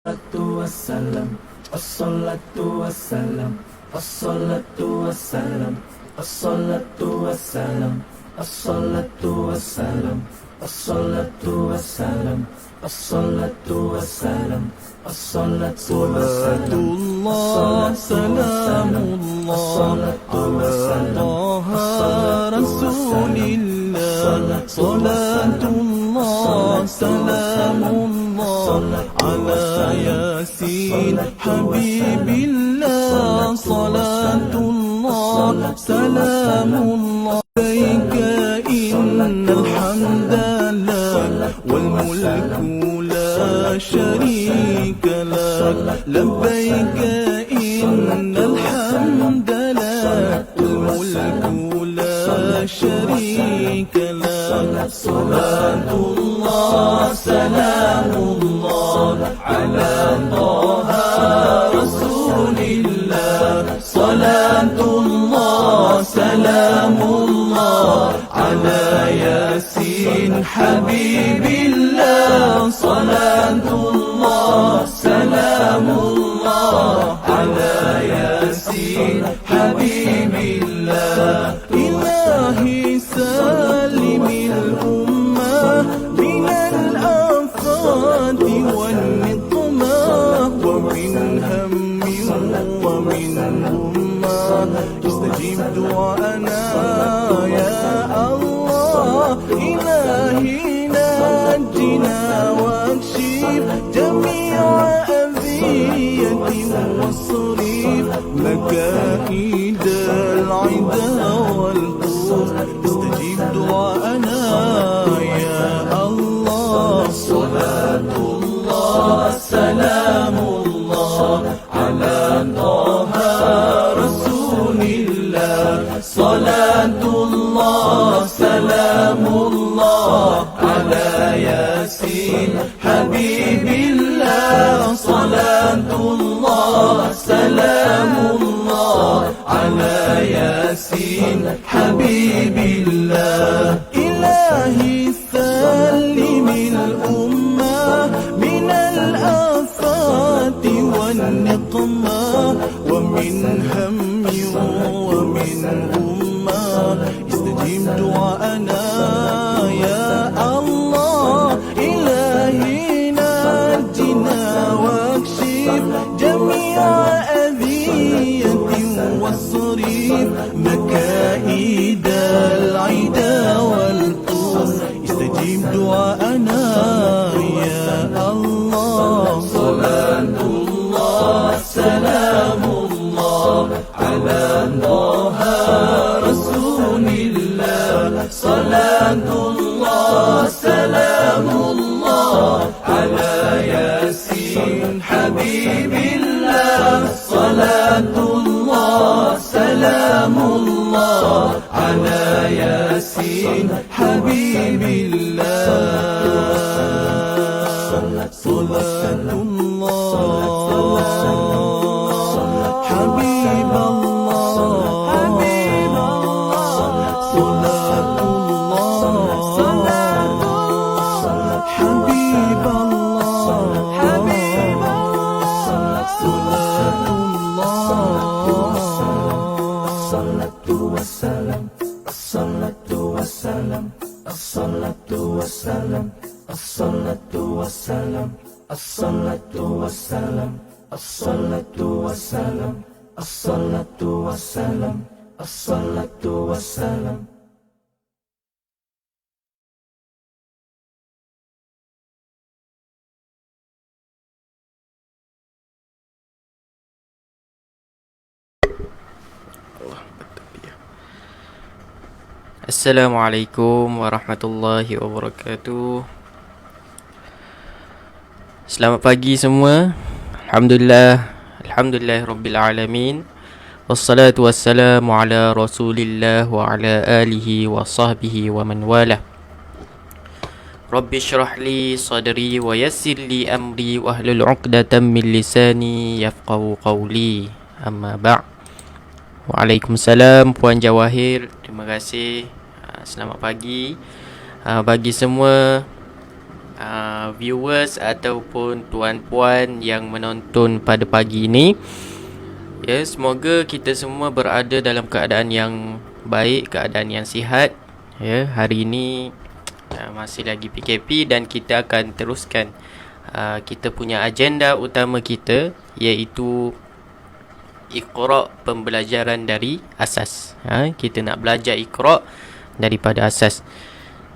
wassalam, assalatu wassalam, assalatu wassalam, assalatu wassalam, assalatu wassalam, assalatu wassalam, assalatu wassalam, assalatu wassalam, salamullah ala rasulillah, salatullah salamullah ala yasin habibillah, salatullah salamullah alayka innal hamdalillah wal mulku la sharika lak, labbaika innal hamdalillah wal mulku la sharika lak, salatullah salamullah ala taha rasulillah, salatullah salamullah ala yasin habibillah, salatullah salamullah ala yasin habibillah. Ilahi salimil ummah minal afati wan niqmah wa min hammin wa min ummah, istajib du'ana ya Allah. Ilahi najina wakshif jami'a adhiyatin wasrif مكائد العدا والقوس، استجيب دعاءنا يا الله. صلاة الله سلام الله على طه رسول الله، صلاة الله سلام الله على ياسين حبيب الله، صلاة الله سلام الله على ياسين حبيب الله. إلهي سلم الأمة من الآفات والنقمة ومن هم ومن أمة، استجيب دعاءنا يا الله. إلهي نجنا واكشف جميع أذية والصريف مكائد العدا والطوس، استجيب دعاءنا يا الله. صلاة الله سلام الله على طه رسول الله، صلاة الله سلام الله على ياسين حبيب الله، صلاة الله سلام الله على ياسين حبيب الله. صلاة الله حبيب الله، صلاة الله حبيب الله، صلاة assalatu wassalam. Assalamualaikum warahmatullahi wabarakatuh. Selamat pagi semua. Alhamdulillahirabbil alamin. Wassalatu wassalamu ala Rasulillah wa ala alihi wa sahbihi wa man walah. Rabbi shrah li sadri wa yassir li amri wa hlul 'uqdatam min lisani yafqahu qawli. Amma ba'. Waalaikumsalam Puan Jawahir. Terima kasih. Selamat pagi bagi semua viewers ataupun tuan-puan yang menonton pada pagi ini. Ya, semoga kita semua berada dalam keadaan yang baik, keadaan yang sihat. Ya, hari ini masih lagi PKP dan kita akan teruskan kita punya agenda utama kita, iaitu Iqra', pembelajaran dari asas. Kita nak belajar Iqra' daripada asas.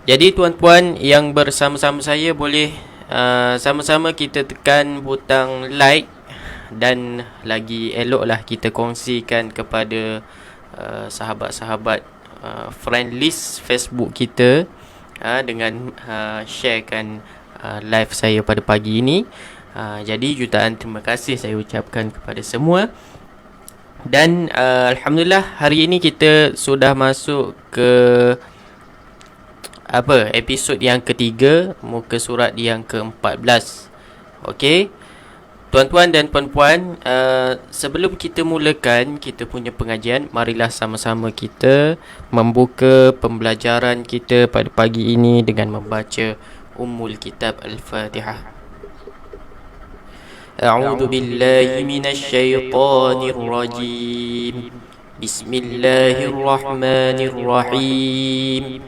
Jadi tuan-puan yang bersama-sama saya boleh sama-sama kita tekan butang like, dan lagi eloklah kita kongsikan kepada sahabat-sahabat friend list Facebook kita, dengan sharekan live saya pada pagi ini. Jadi jutaan terima kasih saya ucapkan kepada semua. Dan alhamdulillah hari ini kita sudah masuk ke episod yang ketiga, muka surat yang ke-14. Okey. Tuan-tuan dan puan-puan, sebelum kita mulakan kita punya pengajian, marilah sama-sama kita membuka pembelajaran kita pada pagi ini dengan membaca Ummul Kitab Al-Fatihah. A'udzu billahi minasy syaithanir rajim. Bismillahirrahmanirrahim.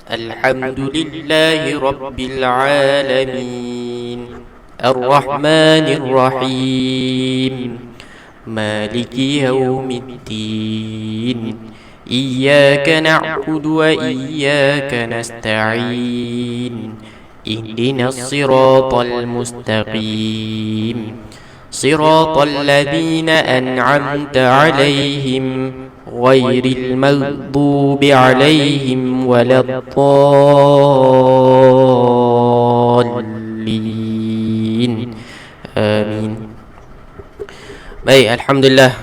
Alhamdulillahi rabbil alamin. Ar-Rahmanir Rahim. Maliki yaumiddin. Iyyaka na'budu wa iyyaka nasta'in. Ihdinas siratal mustaqim. Siratal ladzina an'amta 'alaihim ghairil maghdubi 'alaihim waladdallin. Amin. Baik, alhamdulillah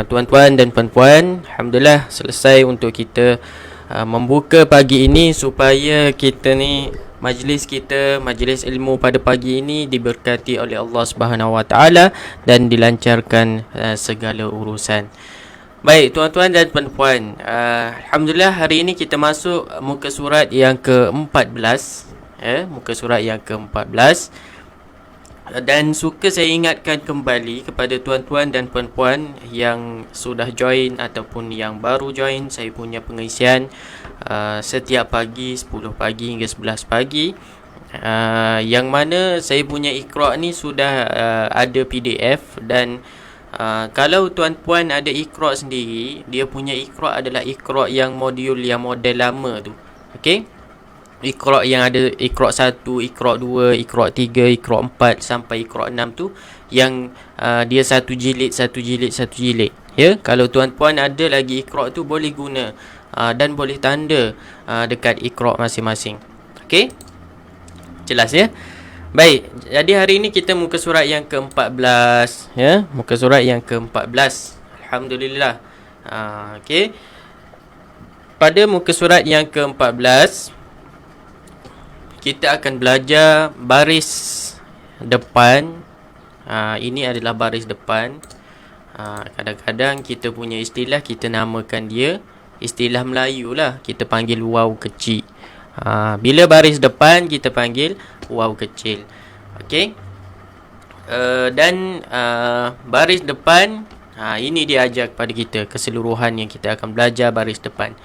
tuan-tuan dan puan-puan, alhamdulillah selesai untuk kita membuka pagi ini, supaya kita ni majlis ilmu pada pagi ini diberkati oleh Allah Subhanahu Wa Taala dan dilancarkan segala urusan. Baik tuan-tuan dan puan-puan, alhamdulillah hari ini kita masuk muka surat yang ke-14, muka surat yang ke-14. Dan suka saya ingatkan kembali kepada tuan-tuan dan puan-puan yang sudah join ataupun yang baru join saya punya pengisian setiap pagi 10 pagi hingga 11 pagi, yang mana saya punya Iqra' ni sudah ada PDF. Dan kalau tuan-puan ada Iqra' sendiri, dia punya Iqra' adalah Iqra' yang modul yang model lama tu. Okey, Iqra' yang ada Iqra' 1, Iqra' 2, Iqra' 3, Iqra' 4 sampai Iqra' 6 tu, yang dia satu jilid. Ya, kalau tuan-puan ada lagi Iqra' tu, boleh guna dan boleh tanda dekat Iqra' masing-masing. Okey, jelas ya? Baik, jadi hari ini kita muka surat yang ke-14, ya, muka surat yang ke-14. Alhamdulillah. Okey, pada muka surat yang ke-14 kita akan belajar baris depan. Ini adalah baris depan. Kadang-kadang kita punya istilah, kita namakan dia istilah Melayu lah, kita panggil waw kecil. Bila baris depan kita panggil waw kecil. Okey. Dan baris depan, ini dia ajar kepada kita keseluruhan yang kita akan belajar baris depan.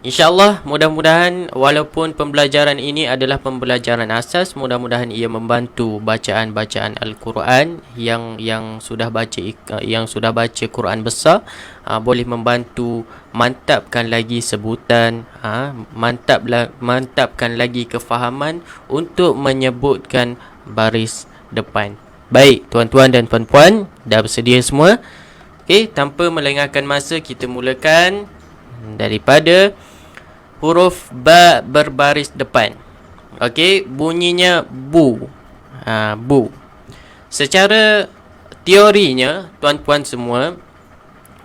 InsyaAllah, mudah-mudahan walaupun pembelajaran ini adalah pembelajaran asas, mudah-mudahan ia membantu bacaan-bacaan Al-Quran yang sudah baca Quran besar, boleh membantu mantapkan lagi sebutan, mantapkan lagi kefahaman untuk menyebutkan baris depan. Baik, tuan-tuan dan puan-puan, dah bersedia semua? Okey, tanpa melengahkan masa, kita mulakan daripada huruf ba berbaris depan. Okey, bunyinya bu. Bu. Secara teorinya, tuan-puan semua,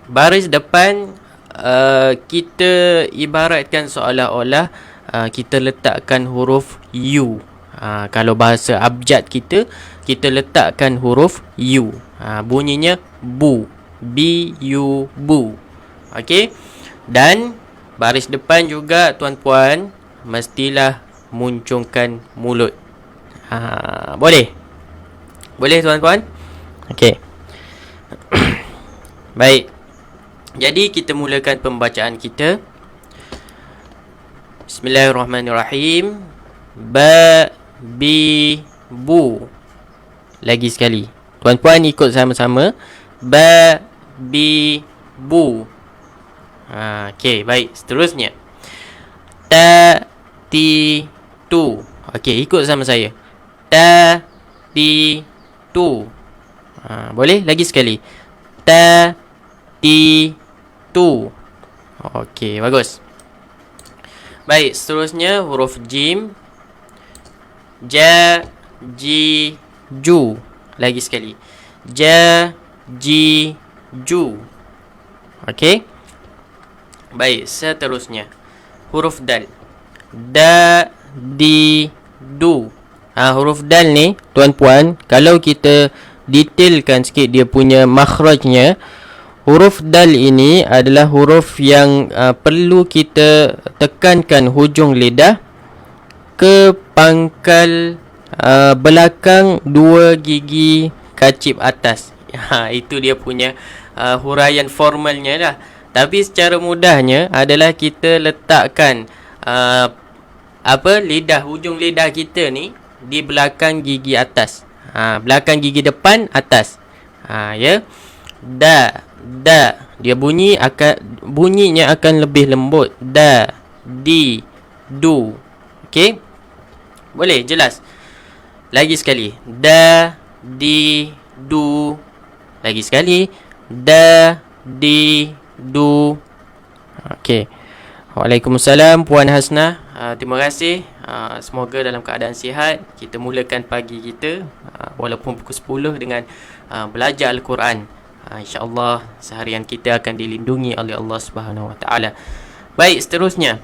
baris depan kita ibaratkan seolah-olah kita letakkan huruf U. Kalau bahasa abjad kita letakkan huruf U. Bunyinya bu. B-U, bu. Okey. Dan baris depan juga tuan-puan mestilah muncungkan mulut. Boleh? Boleh tuan-tuan? Okey. Baik. Jadi kita mulakan pembacaan kita. Bismillahirrahmanirrahim. Ba, bi, bu. Lagi sekali. Tuan-puan ikut sama-sama. Ba, bi, bu. Okey, baik. Seterusnya. Ta, ti, tu. Okey, ikut sama saya. Ta, ti, tu. Boleh? Lagi sekali. Ta, ti, tu. Okey, bagus. Baik, seterusnya huruf jim. Ja, ji, ju. Lagi sekali. Ja, ji, ju. Okey. Baik, seterusnya huruf dal. Da, di, du. Huruf dal ni tuan-puan, kalau kita detailkan sikit dia punya makhrajnya, huruf dal ini adalah huruf yang perlu kita tekankan hujung lidah ke pangkal belakang dua gigi kacip atas. Itu dia punya huraian formalnya lah. Tapi secara mudahnya adalah kita letakkan lidah, hujung lidah kita ni di belakang gigi atas. Belakang gigi depan atas. Ya. Da, dia bunyinya akan lebih lembut. Da, di, du. Okey? Boleh jelas. Lagi sekali. Da, di, du. Lagi sekali. Da, di, du. Okey. Waalaikumsalam Puan Hasnah. Terima kasih. Semoga dalam keadaan sihat. Kita mulakan pagi kita walaupun pukul 10 dengan belajar Al-Quran. InsyaAllah seharian kita akan dilindungi oleh Allah Subhanahu Wa Taala. Baik, seterusnya.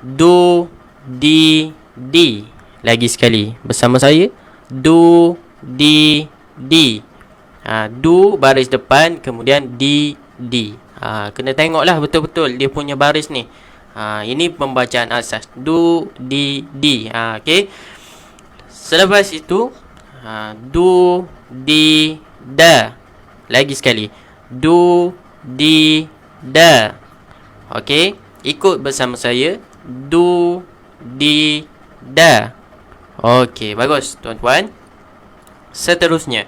Du, di, di. Lagi sekali bersama saya. Du, di, di. Du baris depan, kemudian di. Kena tengoklah betul-betul dia punya baris ni. Ini pembacaan asas. Du, di. Okey. Selepas itu du, di, da. Lagi sekali. Du, di, da. Okey. Ikut bersama saya. Du, di, da. Okey, bagus tuan-tuan. Seterusnya.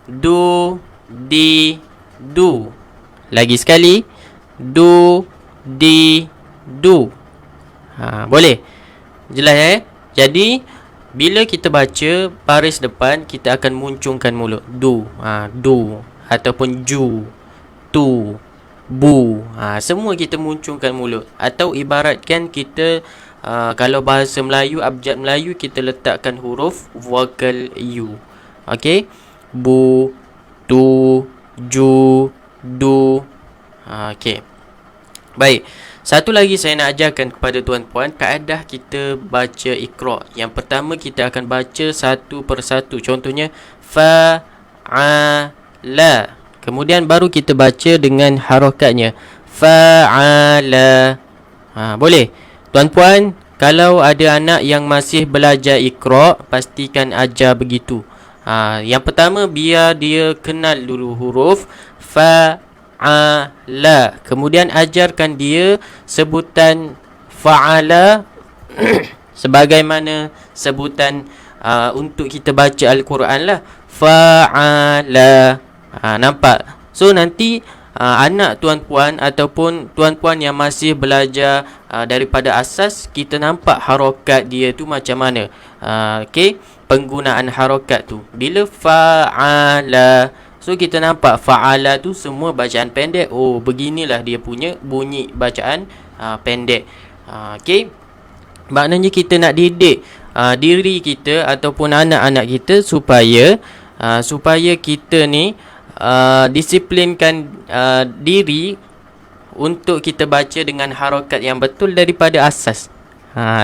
Du, di, du. Lagi sekali. Du, di, du. Boleh? Jelas Jadi bila kita baca baris depan, kita akan muncungkan mulut. Du, du ataupun ju, tu, bu. Semua kita muncungkan mulut. Atau ibaratkan kita kalau bahasa Melayu, abjad Melayu, kita letakkan huruf vokal U. Okey? Bu, tu, ju, du. Okey. Baik. Satu lagi saya nak ajarkan kepada tuan-puan, kaedah kita baca Iqra. Yang pertama kita akan baca satu persatu. Contohnya fa, a, la. Kemudian baru kita baca dengan harakatnya. Fa'ala. Boleh. Tuan-puan, kalau ada anak yang masih belajar Iqra, pastikan ajar begitu. Yang pertama, biar dia kenal dulu huruf fa'ala. Kemudian ajarkan dia sebutan fa'ala sebagaimana sebutan untuk kita baca Al-Quran lah. Fa'ala. Nampak? So nanti anak tuan-puan ataupun tuan-puan yang masih belajar daripada asas, kita nampak harokat dia tu macam mana. Okey, penggunaan harokat tu. Bila fa'ala, so kita nampak fa'ala tu semua bacaan pendek. Oh, beginilah dia punya bunyi bacaan pendek. Okey, maknanya kita nak didik diri kita ataupun anak-anak kita supaya kita ni disiplinkan diri untuk kita baca dengan harokat yang betul daripada asas,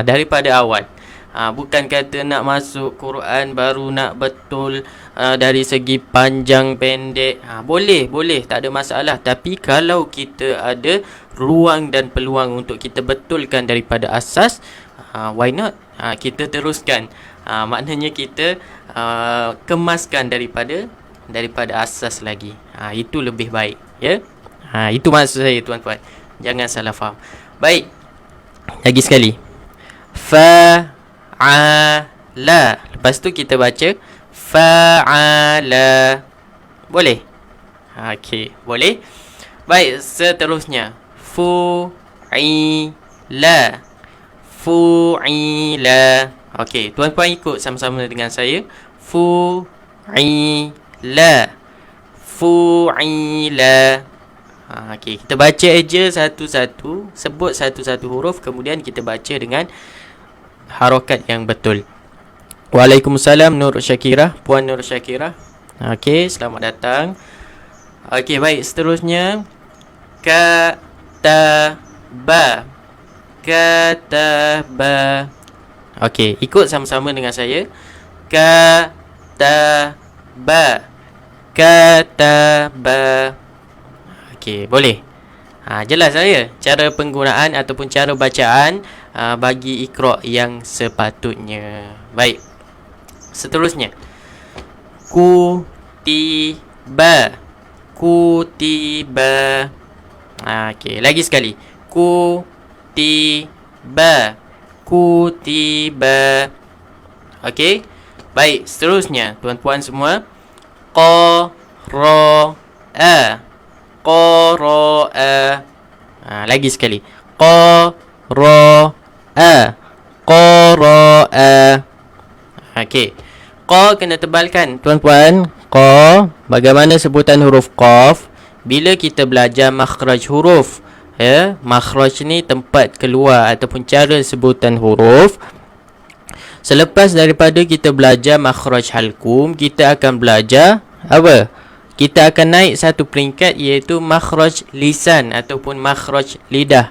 daripada awal. Bukan kata nak masuk Quran baru nak betul dari segi panjang pendek. Boleh, tak ada masalah. Tapi kalau kita ada ruang dan peluang untuk kita betulkan daripada asas, Why not? Kita teruskan. Maknanya kita kemaskan daripada asas lagi. Itu lebih baik, ya. Itu maksud saya, tuan-tuan. Jangan salah faham. Baik. Lagi sekali. Fa'ala. Lepas tu kita baca fa'ala. Boleh? Okey, boleh. Baik, seterusnya. Fu'ila. Fu'ila. Okey, tuan-tuan ikut sama-sama dengan saya. Fu'ila. Fu'ila. Okey, kita baca aja satu-satu, sebut satu-satu huruf, kemudian kita baca dengan harokat yang betul. Waalaikumsalam Nur Syakirah, Puan Nur Syakirah. Okey, selamat datang. Okey, baik, seterusnya kataba. Kataba. Okey, ikut sama-sama dengan saya. Kataba. Kataba. Okey, boleh. Jelas saya cara penggunaan ataupun cara bacaan bagi iqra' yang sepatutnya. Baik. Seterusnya. Kutiba. Kutiba. Okey, lagi sekali. Kutiba. Kutiba. Okey. Baik, seterusnya tuan-puan semua. Qara'a. Qara'a. Lagi sekali. Qara'a. Qara'a. Okey. Qa kena tebalkan, tuan-puan. Qa, bagaimana sebutan huruf qaf? Bila kita belajar makhraj huruf, ya, makhraj ni tempat keluar ataupun cara sebutan huruf. Selepas daripada kita belajar makhraj halqum, kita akan belajar apa? Kita akan naik satu peringkat, iaitu makhraj lisan ataupun makhraj lidah.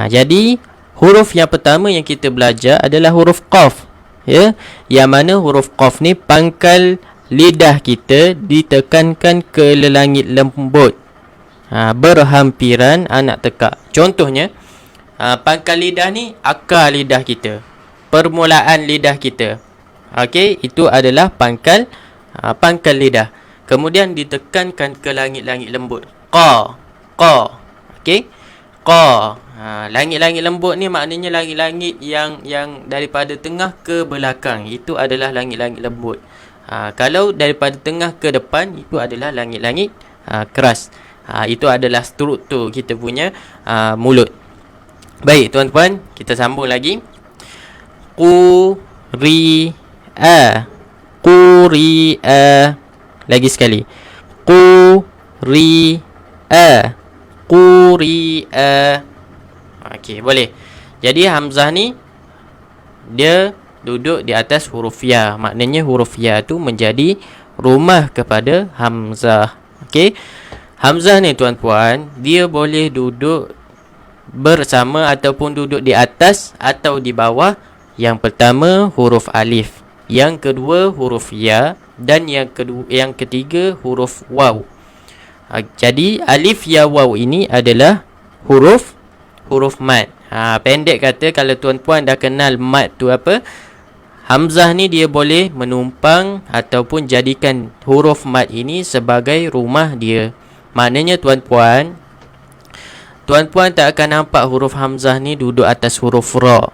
Jadi huruf yang pertama yang kita belajar adalah huruf qaf, ya, yang mana huruf qaf ni pangkal lidah kita ditekankan ke lelangit lembut, berhampiran anak tekak. Contohnya, pangkal lidah ni akar lidah kita, permulaan lidah kita. Okey, itu adalah pangkal lidah. Kemudian ditekankan ke langit-langit lembut. Qa. Qa. Okey. Qa. Langit-langit lembut ni maknanya langit-langit yang daripada tengah ke belakang. Itu adalah langit-langit lembut. Kalau daripada tengah ke depan, itu adalah langit-langit keras. Itu adalah struktur kita punya mulut. Baik, tuan-tuan, kita sambung lagi. Quri'a. Quri'a. Lagi sekali. Quri'a. Quri'a. Okey, boleh. Jadi hamzah ni dia duduk di atas huruf ya. Maknanya huruf ya tu menjadi rumah kepada hamzah. Okey. Hamzah ni, tuan-puan, dia boleh duduk bersama ataupun duduk di atas atau di bawah. Yang pertama huruf alif, yang kedua huruf ya, dan yang ketiga huruf waw. Jadi alif ya waw ini adalah huruf mad. Pendek kata, kalau tuan-puan dah kenal mad tu apa, hamzah ni dia boleh menumpang ataupun jadikan huruf mad ini sebagai rumah dia. Maknanya tuan-puan tak akan nampak huruf hamzah ni duduk atas huruf ra.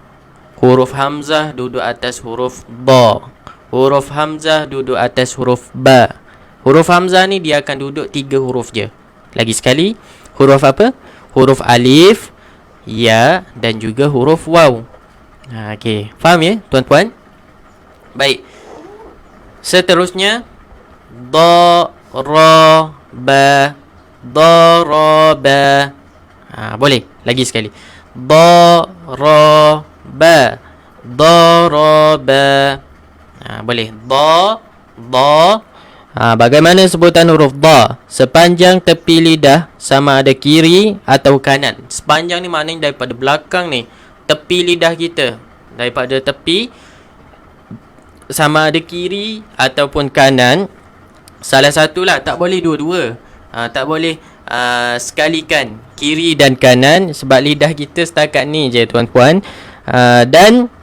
Huruf hamzah duduk atas huruf ba. Huruf hamzah duduk atas huruf ba. Huruf hamzah ni dia akan duduk 3 huruf je. Lagi sekali, huruf apa? Huruf alif, ya, dan juga huruf waw. Okey, faham ya, tuan-tuan? Baik. Seterusnya, daraba. Daraba. Boleh, lagi sekali. Daraba. Daraba. Boleh. Bagaimana sebutan huruf da? Sepanjang tepi lidah, sama ada kiri atau kanan. Sepanjang ni maknanya daripada belakang ni, tepi lidah kita, daripada tepi, sama ada kiri ataupun kanan. Salah satulah, tak boleh dua-dua. Tak boleh sekalikan kiri dan kanan, sebab lidah kita setakat ni je, tuan-puan. Dan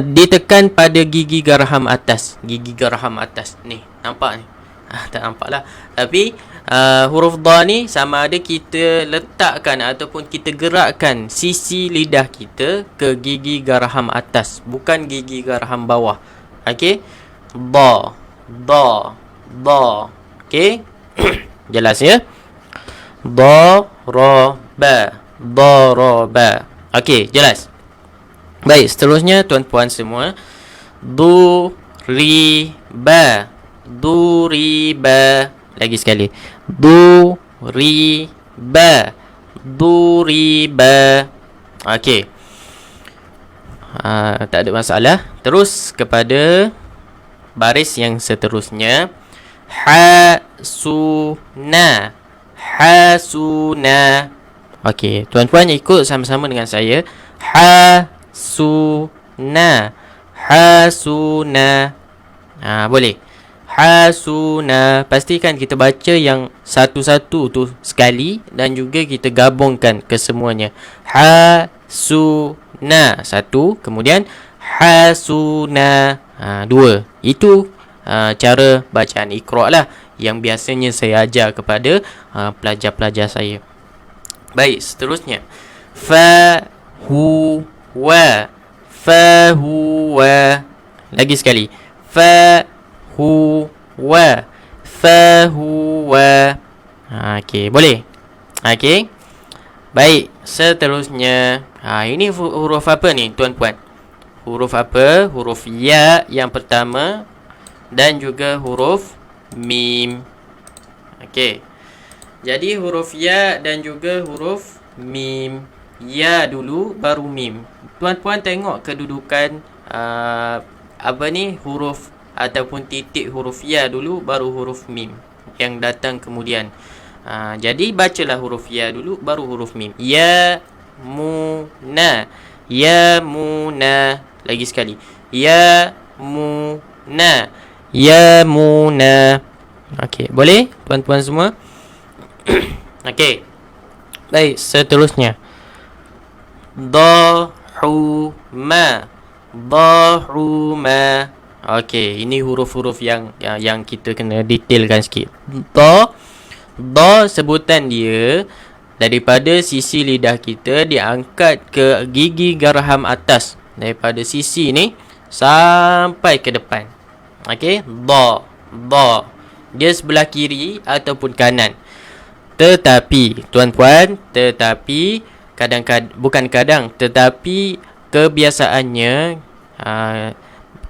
ditekan pada gigi geraham atas. Gigi geraham atas ni, nampak ni? Tak nampak lah. Tapi huruf dha ni sama ada kita letakkan ataupun kita gerakkan sisi lidah kita ke gigi geraham atas, bukan gigi geraham bawah. Okey, dha, dha, dha. Okey. Jelas ya? Daraba, daraba. Okey, jelas. Baik, seterusnya tuan-puan semua, duriba, duriba. Lagi sekali, duriba, duriba. Okey, tak ada masalah. Terus kepada baris yang seterusnya, hasuna, hasuna. Okey, tuan-puan ikut sama-sama dengan saya. Hasuna, hasuna. Boleh. Hasuna. Pastikan kita baca yang satu-satu tu sekali dan juga kita gabungkan kesemuanya. Hasuna, satu, kemudian hasuna, dua. Itu cara bacaan Iqra' lah yang biasanya saya ajar kepada pelajar-pelajar saya. Baik, seterusnya, fahuwa, fahuwa. Lagi sekali, fahuwa, fahuwa. Okey, boleh? Okey. Baik, seterusnya, ini huruf apa ni tuan-puan? Huruf apa? Huruf ya yang pertama dan juga huruf mim. Okey. Jadi huruf ya dan juga huruf mim. Ya dulu baru mim. Tuan-puan tengok kedudukan apa ni, huruf ataupun titik huruf ya dulu baru huruf mim yang datang kemudian. Jadi bacalah huruf ya dulu baru huruf mim. Ya muna, ya muna. Lagi sekali, ya muna, ya muna. Okey, boleh tuan-tuan semua? Okey. Baik, seterusnya, dahuma, dahuma. Okey, ini huruf-huruf yang kita kena detailkan sikit. Da sebutan dia daripada sisi lidah kita diangkat ke gigi geraham atas, daripada sisi ni sampai ke depan. Okey, da. Dia sebelah kiri ataupun kanan. Tetapi tuan-puan, tetapi tetapi kebiasaannya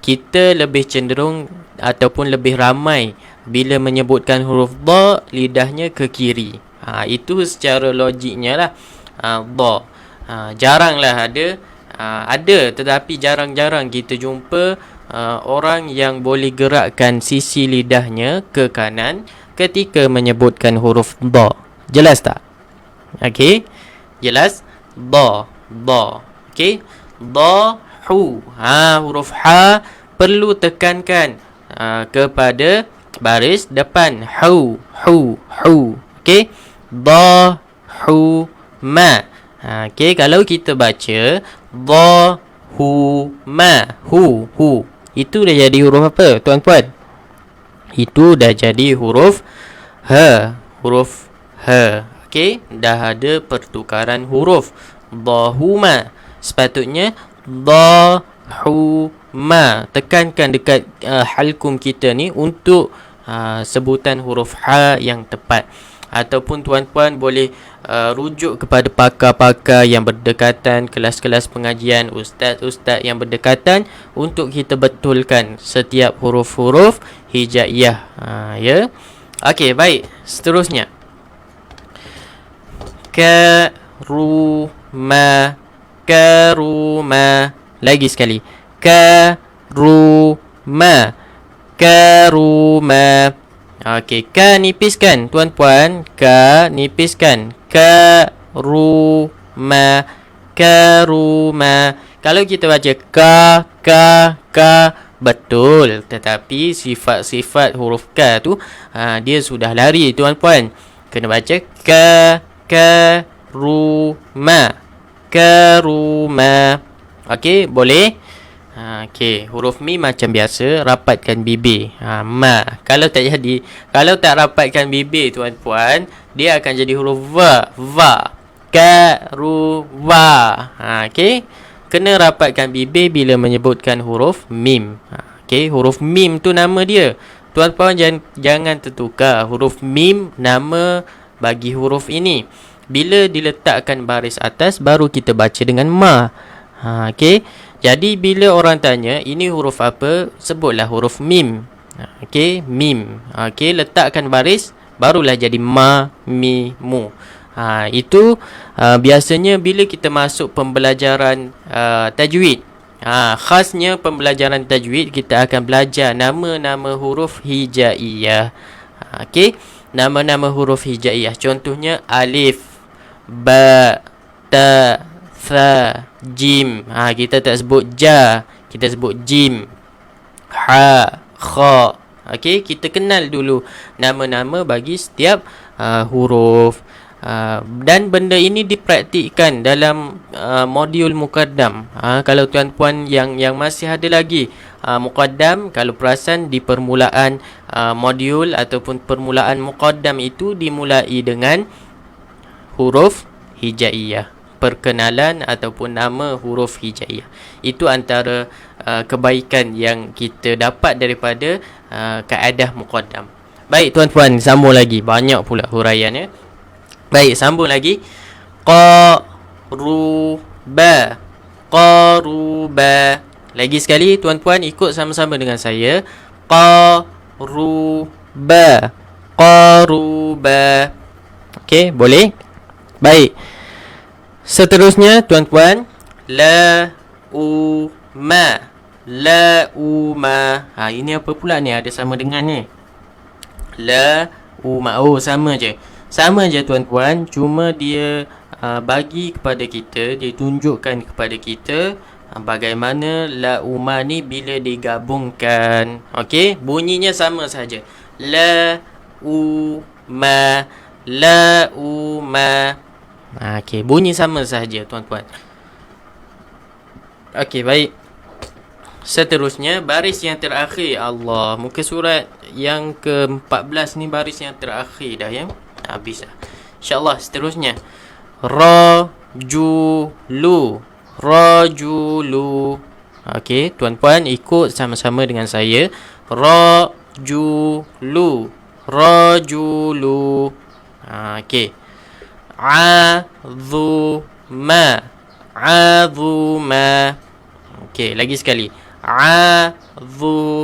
kita lebih cenderung ataupun lebih ramai bila menyebutkan huruf da, lidahnya ke kiri. Itu secara logiknya lah. Da jaranglah ada, tetapi jarang-jarang kita jumpa orang yang boleh gerakkan sisi lidahnya ke kanan ketika menyebutkan huruf da. Jelas tak? Okey, jelas? Da. Okey, da hu. Huruf ha perlu tekankan kepada baris depan. Hu. Okey, da hu ma. Okey, kalau kita baca da hu ma, hu, itu dah jadi huruf apa tuan-puan? Itu dah jadi huruf ha, huruf ha. Okey, dah ada pertukaran huruf. Dahuma. Sepatutnya dahuma. Tekankan dekat halkum kita ni untuk sebutan huruf ha yang tepat. Ataupun tuan-puan boleh rujuk kepada pakar-pakar yang berdekatan, kelas-kelas pengajian, ustaz-ustaz yang berdekatan untuk kita betulkan setiap huruf-huruf hijaiyah. Ya. Okey, baik. Seterusnya, karuma, karuma. Lagi sekali, karuma, karuma. Okey, ka nipiskan tuan-puan, ka nipiskan, karuma, karuma. Kalau kita baca ka betul, tetapi sifat-sifat huruf ka tu dia sudah lari tuan-puan. Kena baca karuma, karuma. Okey, boleh? Okey, huruf mim macam biasa, rapatkan bibir. Ma. Kalau tak jadi, kalau tak rapatkan bibir tuan-puan, dia akan jadi huruf va. Va. Ka, ru, va. Okey. Kena rapatkan bibir bila menyebutkan huruf mim. Okey, huruf mim tu nama dia. Tuan-puan jangan tertukar. Huruf mim nama bagi huruf ini. Bila diletakkan baris atas, baru kita baca dengan ma. Okey. Jadi bila orang tanya ini huruf apa, sebutlah huruf mim. Okey, mim. Okey, letakkan baris, barulah jadi ma, mi, mu. Itu biasanya bila kita masuk pembelajaran tajwid. Khasnya pembelajaran tajwid, kita akan belajar nama-nama huruf hijaiyah. Okey, nama-nama huruf hijaiyah. Contohnya alif, ba, ta, tha, jim. Kita tak sebut ja, kita sebut jim. Ha, kha. Okey, kita kenal dulu nama-nama bagi setiap huruf. Dan benda ini dipraktikkan dalam modul muqaddam. Kalau tuan-puan yang masih ada lagi muqaddam, kalau perasan di permulaan modul ataupun permulaan muqaddam itu dimulai dengan huruf hijaiyah, perkenalan ataupun nama huruf hijaiyah. Itu antara kebaikan yang kita dapat daripada kaedah muqaddam. Baik tuan-puan, sambung lagi. Banyak pula huraiannya. Baik, sambung lagi. Qaruba. Qaruba. Lagi sekali tuan-puan ikut sama-sama dengan saya. Qaruba. Qaruba. Okey, boleh? Baik. Seterusnya tuan-puan, la uma. La uma. Ini apa pula ni? Ada sama dengan ni. La uma. Oh, sama je. Sama je tuan-puan, cuma dia bagi kepada kita, dia tunjukkan kepada kita bagaimana la uma ni bila digabungkan. Okey, bunyinya sama saja. La uma. La uma. Okey, bunyi sama sahaja tuan-tuan. Okey, baik. Seterusnya baris yang terakhir. Allah, muka surat yang ke-14 ni baris yang terakhir dah ya. Habis dah. InsyaAllah seterusnya. Rajulu. Rajulu. Okey, tuan-puan ikut sama-sama dengan saya. Rajulu. Rajulu. Okey. Azuma. Azuma. Okey, lagi sekali. Azuma.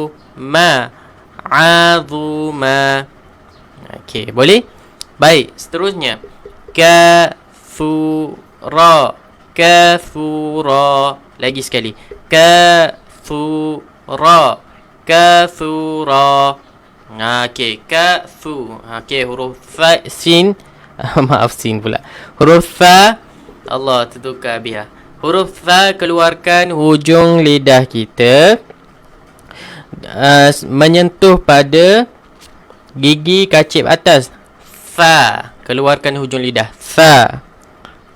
Azuma. Okey, boleh? Baik, seterusnya. Kathura. Kathura. Lagi sekali. Kathura. Kathura. Okey, kathu. Okey, huruf fa, sin. Maaf, sin pula. Huruf fa. Allah, tertukar biar. Huruf fa, keluarkan hujung lidah kita menyentuh pada gigi kacip atas. Fa. Keluarkan hujung lidah. Fa.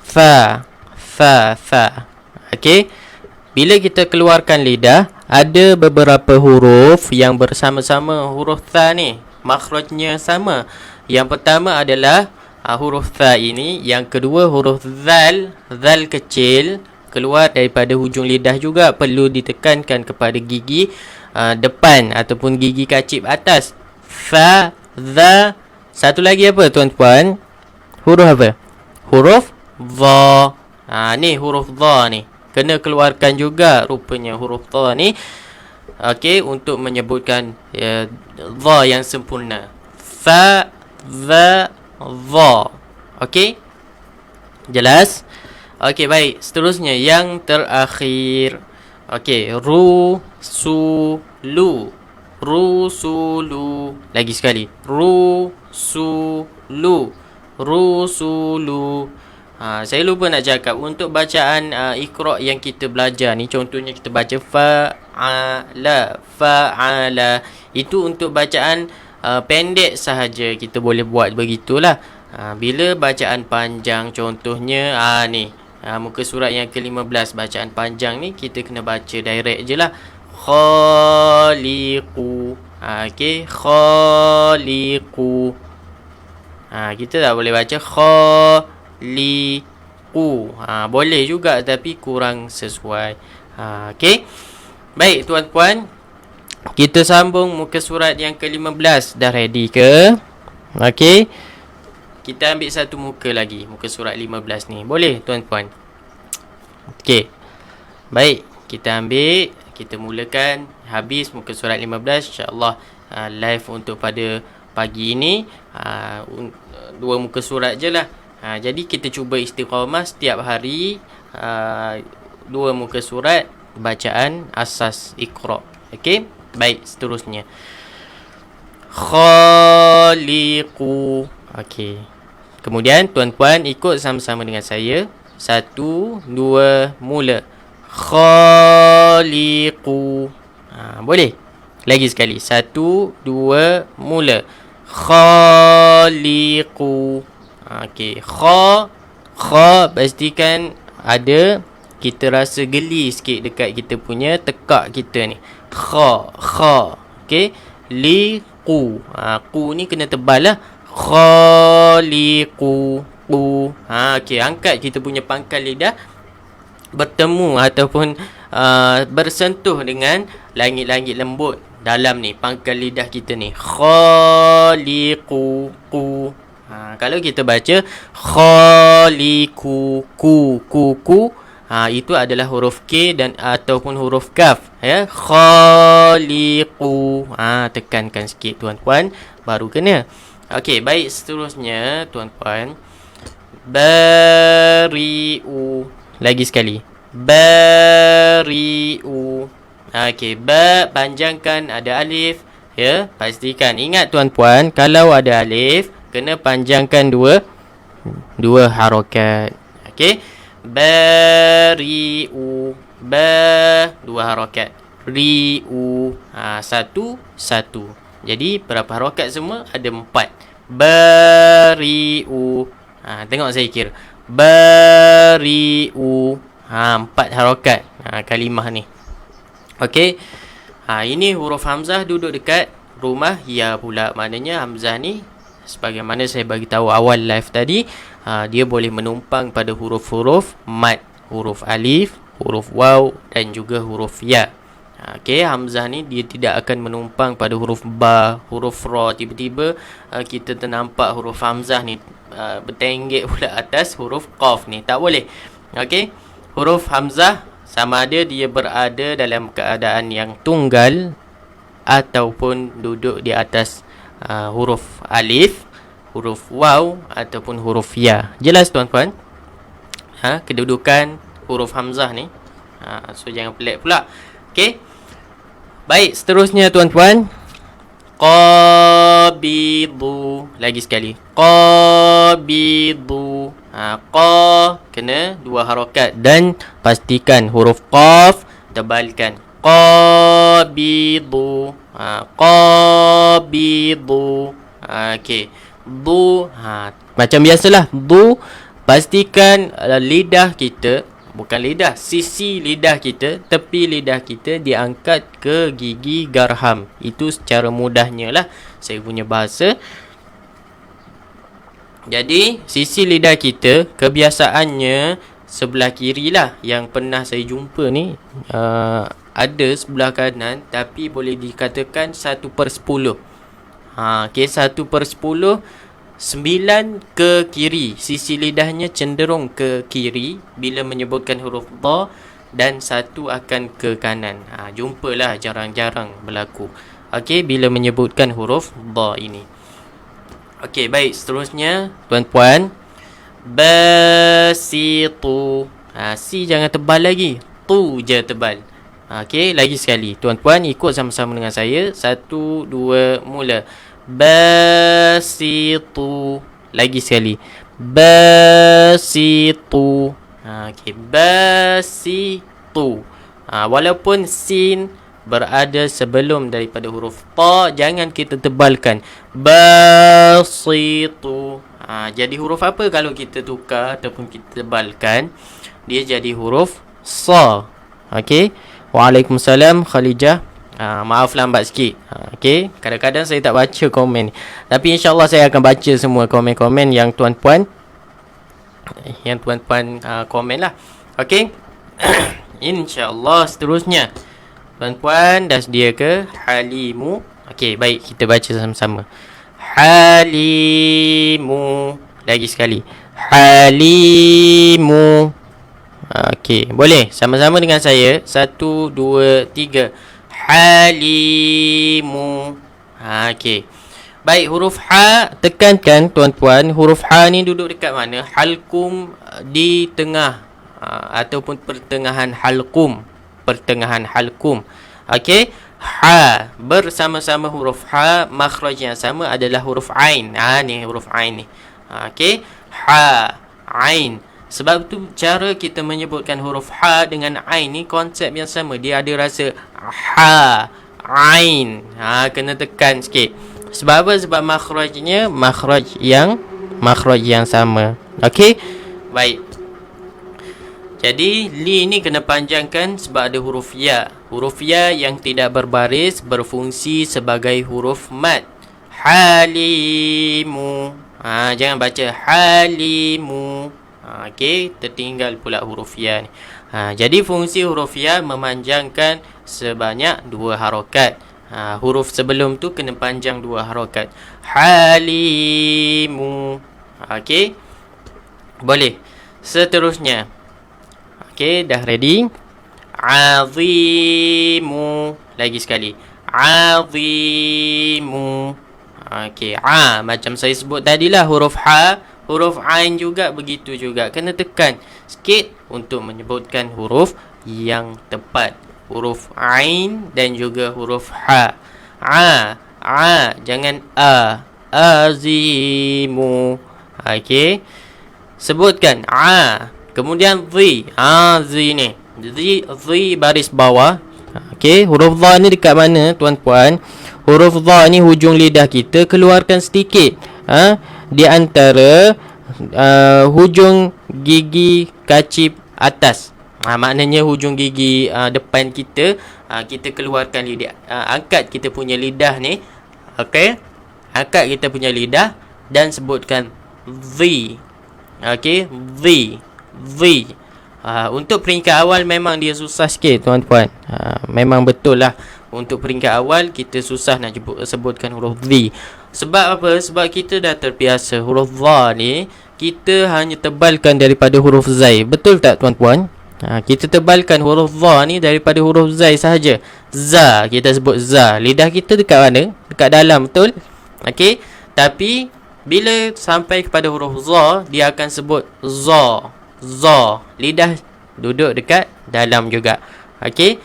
Fa. Fa. Fa. Okey. Bila kita keluarkan lidah, ada beberapa huruf yang bersama-sama huruf tha ni. Makhrajnya sama. Yang pertama adalah huruf tha ini. Yang kedua huruf zal. Zal kecil keluar daripada hujung lidah juga. Perlu ditekankan kepada gigi depan ataupun gigi kacip atas. Fa, za. Satu lagi apa tuan-tuan? Huruf apa? Huruf dha. Ni huruf dha ni. Kena keluarkan juga rupanya huruf dha ni. Okey, untuk menyebutkan dha yang sempurna. Fa, za, dha. Okey? Jelas? Okey, baik. Seterusnya yang terakhir. Okey, rusulu. Rusulu. Lagi sekali. Rusulu. Rusulu. Saya lupa nak cakap, untuk bacaan Iqra yang kita belajar ni, contohnya kita baca fa'ala, fa'ala, itu untuk bacaan pendek sahaja kita boleh buat begitulah. Bila bacaan panjang, contohnya ni, Muka surat yang ke-15, bacaan panjang ni kita kena baca direct je lah. Khaliqu. Okey, khaliqu. Kita tak boleh baca khaliqu. Boleh juga tapi kurang sesuai. Okey. Baik tuan-puan, kita sambung muka surat yang ke-15. Dah ready ke? Okey. Kita ambil satu muka lagi, muka surat 15 ni. Boleh tuan-puan? Okey. Baik, kita ambil, kita mulakan habis muka surat 15 insya-Allah. Live untuk pada pagi ini, dua muka surat je lah. Jadi kita cuba istiqamah setiap hari, dua muka surat bacaan asas Iqra. Okey. Baik, seterusnya. Khaliqu. Okey. Kemudian tuan-puan ikut sama-sama dengan saya. 1, 2, mula. Khaliqu. Boleh? Lagi sekali. 1, 2, mula. Khaliqu. Okey. Kha pastikan ada, kita rasa geli sikit dekat kita punya tekak kita ni. Kha. Okey. Liqu. Qu ni kena tebal lah. Khaliqu. Okey, angkat kita punya pangkal lidah bertemu ataupun bersentuh dengan langit-langit lembut dalam ni pangkal lidah kita ni. Khaliqu. Kalau kita baca khaliqu ku, itu adalah huruf K dan ataupun huruf Kaf, ya. Khaliqu. Tekankan sikit tuan-puan baru kena. Okey, baik, seterusnya tuan-puan. Bari'u. Lagi sekali. Bari'u. Okey, ba panjangkan, ada alif, ya. Pastikan, ingat tuan-puan, kalau ada alif kena panjangkan dua harakat. Okey. Bari'u. Ba, dua harakat. Ri'u. Satu. Jadi berapa harakat semua? Ada 4. Bari'u. Tengok saya kira. Bari'u. 4 harakat kalimah ni. Okey. Ini huruf hamzah duduk dekat rumah ya pula. Maknanya hamzah ni, sebagaimana saya bagi tahu awal live tadi, dia boleh menumpang pada huruf-huruf mad, huruf alif, huruf waw dan juga huruf ya. Okey, hamzah ni dia tidak akan menumpang pada huruf ba, huruf ra. Tiba-tiba kita ternampak huruf hamzah ni bertenggek pula atas huruf qaf ni. Tak boleh. Okey, huruf hamzah sama ada dia berada dalam keadaan yang tunggal ataupun duduk di atas huruf alif, huruf waw ataupun huruf ya. Jelas tuan-tuan? Kedudukan huruf hamzah ni. So jangan pelik pula. Okey. Baik, seterusnya tuan-tuan. Qabidu. Lagi sekali. Qabidu. Qa kena 2 harakat dan pastikan huruf qaf tebalkan. Qabidu. Qabidu. Okey. Du. Macam biasalah. Du. Pastikan lidah kita, bukan lidah, sisi lidah kita, tepi lidah kita diangkat ke gigi garham. Itu secara mudahnya lah saya punya bahasa. Jadi sisi lidah kita kebiasaannya sebelah kiri lah. Yang pernah saya jumpa ni ada sebelah kanan, tapi boleh dikatakan 1/10. Okay, 1/10, 9 ke kiri. Sisi lidahnya cenderung ke kiri bila menyebutkan huruf dha, dan 1 akan ke kanan. Jumpalah, jarang-jarang berlaku. Okey, bila menyebutkan huruf dha ini. Okey, baik, seterusnya tuan-puan. Basitu. Si jangan tebal lagi. Tu je tebal. Okey, lagi sekali. Tuan-puan ikut sama-sama dengan saya. 1, 2, mula. Basitu. Lagi sekali. Basitu. Okey, basitu. Walaupun sin berada sebelum daripada huruf ta, jangan kita tebalkan. Basitu. Jadi huruf apa kalau kita tukar ataupun kita tebalkan? dia jadi huruf sa. Okey. Waalaikumsalam Khalijah. Maaf lambat sikit. Okey. Kadang-kadang saya tak baca komen ni. Tapi insya-Allah saya akan baca semua komen-komen yang tuan-puan komen lah. Okey. InsyaAllah seterusnya. Tuan-puan dah sedia ke? Halimu. Okey, baik, kita baca sama-sama. Halimu. Lagi sekali. Halimu. Okey, boleh sama-sama dengan saya. 1, 2, 3. Halimu. Okey. Baik, huruf ha, tekankan tuan-puan. Huruf ha ni duduk dekat mana? Halkum di tengah ataupun pertengahan halkum. Pertengahan halkum. Okey. Ha bersama-sama huruf ha, makhraj yang sama adalah huruf ain. Ni huruf ain ni. Okey. Ha, ain. Sebab tu cara kita menyebutkan huruf ha dengan ain ni konsep yang sama. Dia ada rasa ha, ain. Kena tekan sikit. Sebab apa? Sebab makhrajnya makhraj yang sama. Okey. Baik. Jadi li ni kena panjangkan sebab ada huruf ya. Huruf ya yang tidak berbaris berfungsi sebagai huruf mad. Halimu. Jangan baca halimu. Okey, tertinggal pula huruf ya ni. Jadi fungsi huruf ya memanjangkan sebanyak 2 harokat. Huruf sebelum tu kena panjang 2 harokat. Halimu. Okey. Boleh. Seterusnya. Okey, dah ready. Azimu. Lagi sekali. Azimu. Okey, macam saya sebut tadilah huruf ha, huruf ain juga begitu juga. Kena tekan sikit untuk menyebutkan huruf yang tepat. Huruf ain dan juga huruf ha. Jangan a. Azimu. Okey. Sebutkan kemudian zi. Zi ni. Zi baris bawah. Okey, huruf dha ni dekat mana tuan-puan? Huruf dha ni hujung lidah kita keluarkan sedikit. Di antara hujung gigi kacip atas. Maknanya hujung gigi depan kita, kita keluarkan lidah. Angkat kita punya lidah ni. Okey. Angkat kita punya lidah dan sebutkan zi. Okey, zi. Untuk peringkat awal memang dia susah sikit tuan-puan. Memang betul lah. Untuk peringkat awal kita susah nak sebutkan huruf zi. Sebab apa? Sebab kita dah terbiasa huruf dha ni kita hanya tebalkan daripada huruf zai. Betul tak tuan-puan? Kita tebalkan huruf dha ni daripada huruf zai sahaja. Za, kita sebut za. Lidah kita dekat mana? Dekat dalam, betul? Okey. Tapi bila sampai kepada huruf za, dia akan sebut za. Lidah duduk dekat dalam juga. Okey.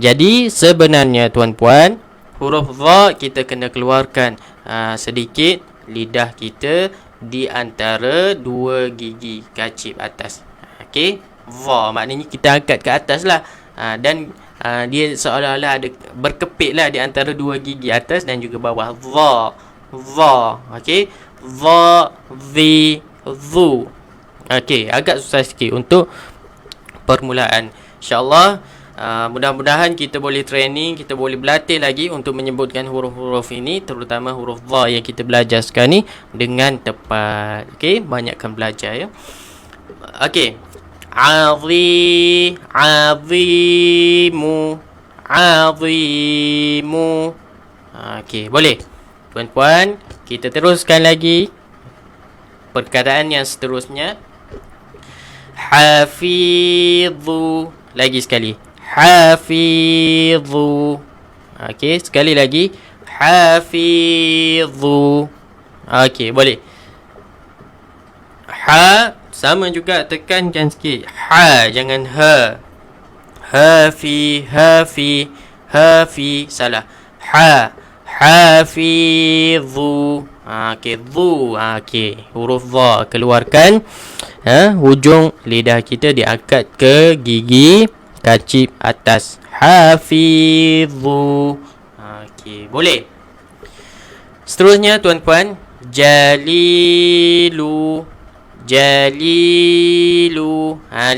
Jadi sebenarnya tuan-puan, huruf za kita kena keluarkan sedikit lidah kita di antara 2 gigi kacip atas. Okey. Za maknanya kita angkat ke atas lah. Dan dia seolah-olah ada berkepit lah di antara 2 gigi atas dan juga bawah. Za. Okey. Za, zi, zu. Okey, agak susah sikit untuk permulaan. InsyaAllah mudah-mudahan kita boleh training, kita boleh berlatih lagi untuk menyebutkan huruf-huruf ini, terutama huruf dha yang kita belajar sekarang ni dengan tepat. Okey, banyakkan belajar ya. Okey. Azimu. Okey, boleh. Puan-puan, kita teruskan lagi perkataan yang seterusnya. Hafidhu. Lagi sekali. Hafidhu. Okey, sekali lagi. Hafidhu. Okey, boleh. Ha sama juga, tekankan sikit. Ha, jangan ha. Hafi. Salah. Ha. Hafidhu. Okey, dhu. Okey, huruf dha keluarkan. Hujung lidah kita diangkat ke gigi kacip atas. Hafidhu. Okey, boleh. Seterusnya tuan-puan, jalilu. Jalilu.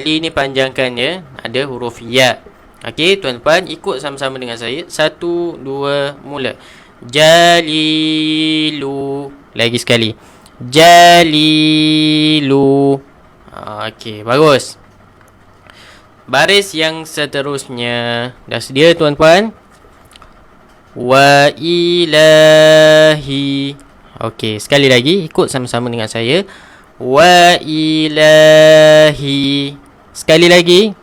Li ni panjangkan ya. Ada huruf ya. Okey, tuan-tuan ikut sama-sama dengan saya. 1, 2, mula. Jalilu. Lagi sekali. Jalilu. Okey, bagus. Baris yang seterusnya. Dah sedia tuan-tuan? Wa ilahi. Okey, sekali lagi ikut sama-sama dengan saya. Wa ilahi. Sekali lagi.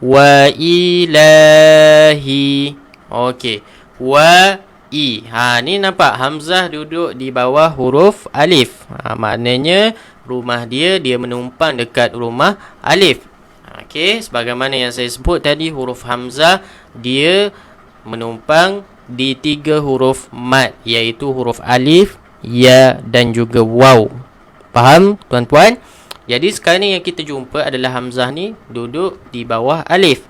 Wa ilahi. Okey. Wa i. Ni nampak hamzah duduk di bawah huruf alif. Maknanya rumah dia menumpang dekat rumah alif. Okey, sebagaimana yang saya sebut tadi, huruf hamzah dia menumpang di 3 huruf mad, iaitu huruf alif, ya dan juga waw. Faham tuan-tuan? Jadi sekarang ni yang kita jumpa adalah hamzah ni duduk di bawah alif.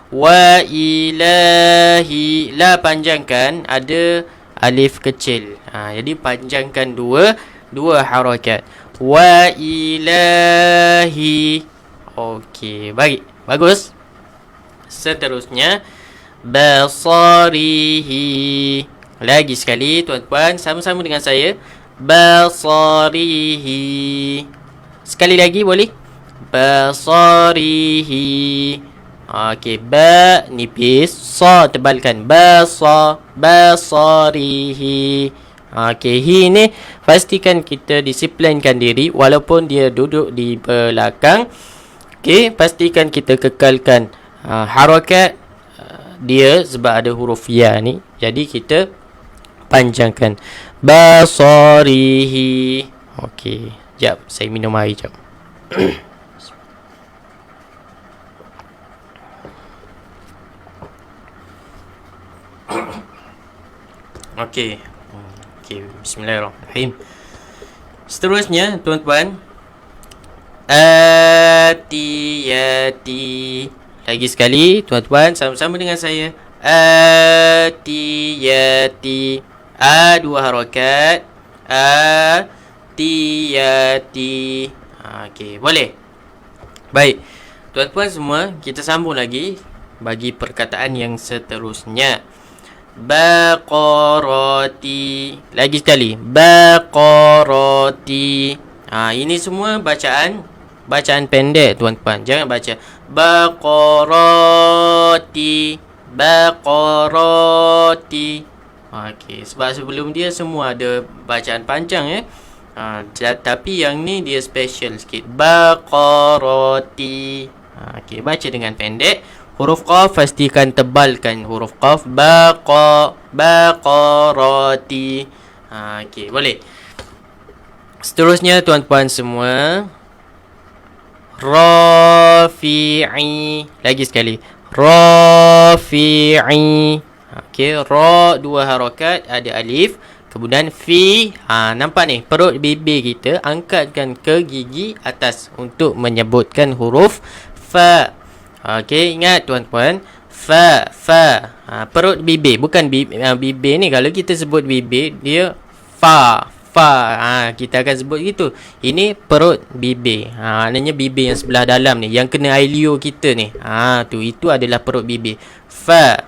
Wa ilahi. La panjangkan, ada alif kecil. Jadi panjangkan dua harakat. Wa ilahi. Okey, baik. Bagus. Seterusnya basarihi. Lagi sekali tuan-tuan, sama-sama dengan saya. Basarihi. Sekali lagi boleh? Basarihi. Okey, ba nipis, sa tebalkan. Basarihi. Okey, hi ni pastikan kita disiplinkan diri walaupun dia duduk di belakang. Okey, pastikan kita kekalkan harakat dia sebab ada huruf ya ni. Jadi kita panjangkan. Basarihi. Okey, jap saya minum air jap. Okey. Bismillahirrahmanirrahim. Seterusnya tuan-tuan, atiyati. Lagi sekali tuan-tuan, sama-sama dengan saya. Atiyati. Dua harakat. Atiyati. Okey, boleh. Baik. Tuan-tuan semua, kita sambung lagi bagi perkataan yang seterusnya. Baqarati. Lagi sekali. Baqarati. Ini semua bacaan pendek tuan-tuan. Jangan baca Baqarati. Baqarati. Okey, sebab sebelum dia semua ada bacaan panjang tapi yang ni dia special sikit. Baqarati. Okey, baca dengan pendek. Huruf qaf pastikan tebalkan huruf qaf. Baqarati. Okey, boleh. Seterusnya tuan-tuan semua, rafi'i. Lagi sekali. Rafi'i. Okey, ra dua harakat, ada alif, kemudian fi. Nampak ni perut bibir kita angkatkan ke gigi atas untuk menyebutkan huruf fa. Okey, ingat tuan-tuan, fa. Perut bibir, bukan bibir ni kalau kita sebut bibir dia fa. Kita akan sebut gitu. Ini perut bibir. Maknanya bibir yang sebelah dalam ni, yang kena ilio kita ni. Itu adalah perut bibir. Fa.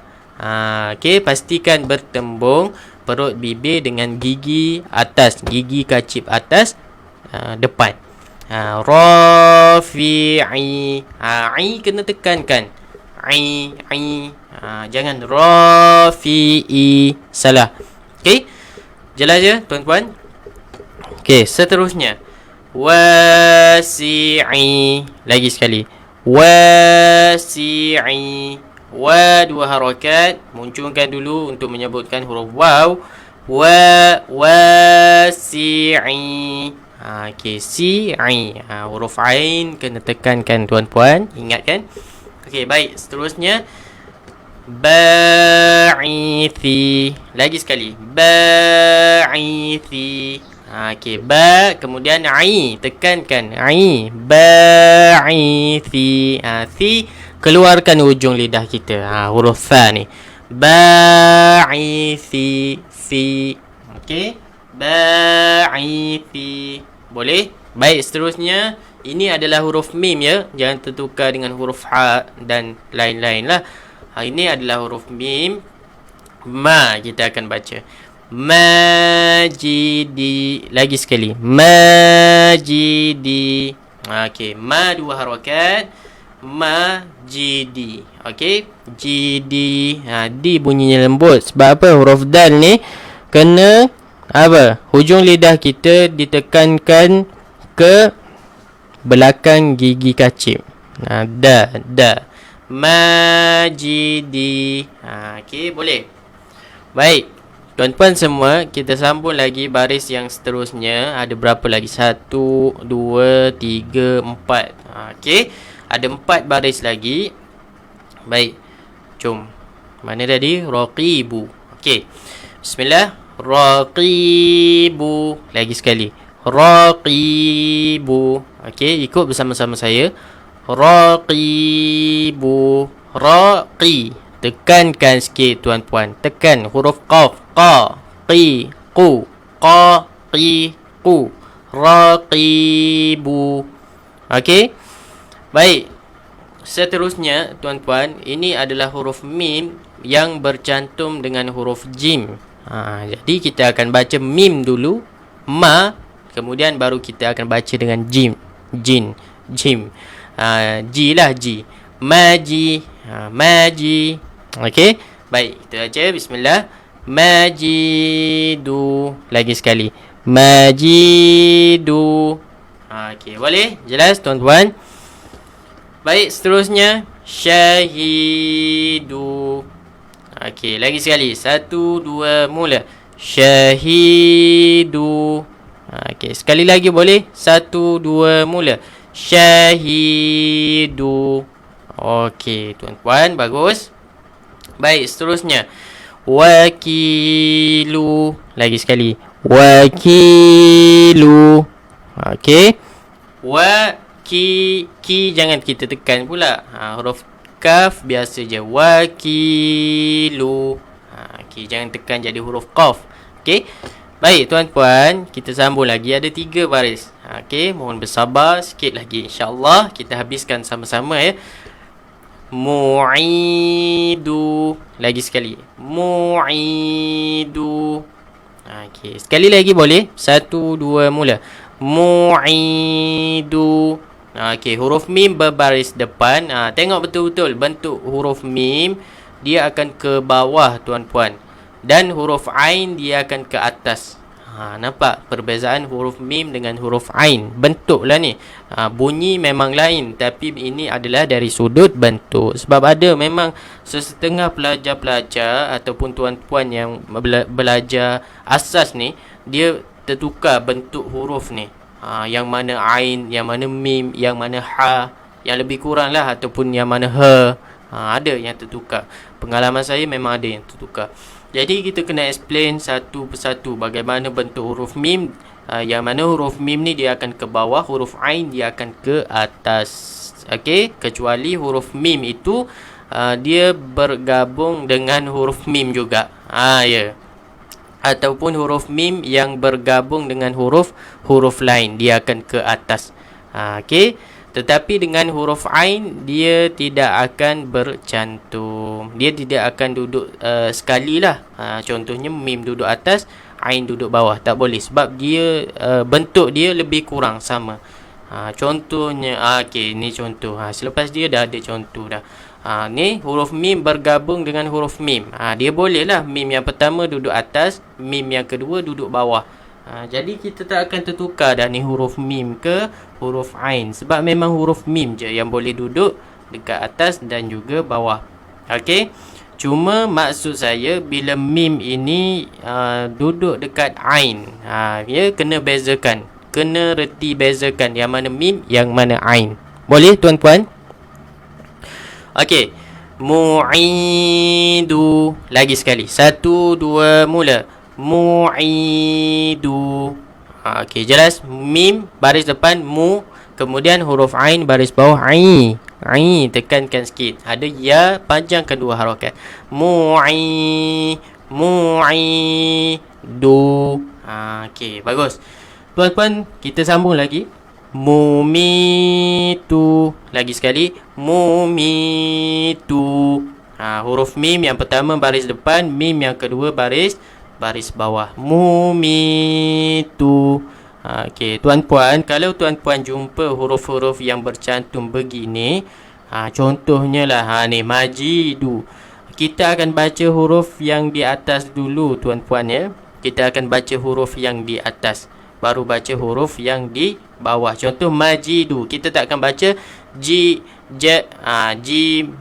Okey, pastikan bertembung perut bibir dengan gigi atas, gigi kacip atas depan. Rafi'i. I kena tekankan. I. Jangan rafi'i. Salah. Okey, jelas je tuan-tuan? Okey, seterusnya wasi'i. Lagi sekali. Wasi'i. Wa dua harakat, munculkan dulu untuk menyebutkan huruf waw. Wasi'i. Okey, si'i. Huruf ain kena tekankan tuan-puan, ingatkan. Okey, baik. Seterusnya ba'ithi. Lagi sekali. Ba'ithi. Okey, ba kemudian ai, tekankan ai. Ba'ithi. Thi keluarkan ujung lidah kita. Huruf fa ni. Ba'ithi. Fi. Okey. Ba'ithi. Boleh? Baik, seterusnya ini adalah huruf mim ya. Jangan tertukar dengan huruf ha dan lain-lain lah. Ini adalah huruf mim. Ma kita akan baca. Majidi. Lagi sekali. Majidi. Okey, ma dua harakat. Majidi. Okey, jidi. Di bunyinya lembut. Sebab apa? Huruf dal ni kena apa? Hujung lidah kita ditekankan ke belakang gigi kacip. Da. Majidi. Okey, boleh. Baik. Tuan-tuan semua, kita sambung lagi baris yang seterusnya. Ada berapa lagi? 1, 2, 3, 4. Okey. Ada 4 baris lagi. Baik. Jom. Mana tadi? Raqibu. Okey. Bismillah. Raqibu. Lagi sekali. Raqibu. Okey, ikut bersama-sama saya. Raqibu. Raqi. Tekankan sikit tuan-puan. Tekan huruf qaf. Qa. Qi. Qu. Qa. Qi. Qu. Raqibu. Okey. Baik. Seterusnya tuan-puan, ini adalah huruf mim yang bercantum dengan huruf jim. Jadi kita akan baca mim dulu. Ma. Kemudian baru kita akan baca dengan jim. Jin. Jim. Ji lah ji. Maji. Maji. Okey. Baik, kita baca. Bismillah. Majidu. Lagi sekali. Majidu. Okey, boleh? Jelas tuan-tuan? Baik, seterusnya. Syahidu. Okey, lagi sekali. 1, 2, mula. Syahidu. Okey, sekali lagi boleh? 1, 2, mula. Syahidu. Okey, tuan-tuan, bagus. Baik, seterusnya. Wakilu. Lagi sekali. Wakilu. Okey. Ki jangan kita tekan pula. Huruf kaf biasa je. Wakilu. Okey, jangan tekan jadi huruf qaf. Okey. Baik, tuan-puan, kita sambung lagi. Ada 3 baris. Okey, mohon bersabar sikit lagi. InsyaAllah kita habiskan sama-sama ya. Mu'idu. Lagi sekali. Mu'idu. Okey, sekali lagi boleh? 1, 2, mula. Mu'idu. Okey, huruf mim berbaris depan. Tengok betul-betul bentuk huruf mim. Dia akan ke bawah tuan-puan. Dan huruf ain dia akan ke atas. Nampak perbezaan huruf mim dengan huruf ain? Bentuk lah ni. Bunyi memang lain, tapi ini adalah dari sudut bentuk. Sebab ada memang sesetengah pelajar-pelajar ataupun tuan-puan yang belajar asas ni, dia tertukar bentuk huruf ni. Yang mana ain, yang mana mim, yang mana ha, yang lebih kurang lah, ataupun yang mana ha. Ada yang tertukar. Pengalaman saya memang ada yang tertukar. Jadi kita kena explain satu persatu bagaimana bentuk huruf mim. Yang mana huruf mim ni dia akan ke bawah, huruf ain dia akan ke atas. Okey, kecuali huruf mim itu dia bergabung dengan huruf mim juga. Ya. Ataupun huruf mim yang bergabung dengan huruf lain, dia akan ke atas. Okey. Tetapi dengan huruf ain, dia tidak akan bercantum. Dia tidak akan duduk sekali lah. Contohnya mim duduk atas, ain duduk bawah. Tak boleh. Sebab dia bentuk dia lebih kurang sama. Contohnya, okey, ni contoh. Selepas dia dah ada contoh dah. Ni huruf mim bergabung dengan huruf mim. Dia boleh lah mim yang pertama duduk atas, mim yang kedua duduk bawah. Jadi kita tak akan tertukar dah ni huruf mim ke huruf ain. Sebab memang huruf mim je yang boleh duduk dekat atas dan juga bawah. Okey. Cuma maksud saya bila mim ini duduk dekat ain, ya kena bezakan. Kena reti bezakan yang mana mim, yang mana ain. Boleh tuan-puan? Okey. Mu'idu. Lagi sekali. 1, 2, mula. Mu'idu. Okey, jelas? Mim baris depan mu, kemudian huruf ain baris bawah ai. Ai tekankan sikit. Ada ya, panjangkan 2 harakat. Mu'idu. Okey, bagus. Tuan-tuan, kita sambung lagi. Mumitu. Lagi sekali. Mumitu. Huruf mim yang pertama baris depan, mim yang kedua baris bawah. Mumitu. Okey, tuan-puan, kalau tuan-puan jumpa huruf-huruf yang bercantum begini, contohnya lah ni majidu. Kita akan baca huruf yang di atas dulu tuan-puan ya. Kita akan baca huruf yang di atas, baru baca huruf yang di bawah. Contoh majidu, kita tak akan baca ji,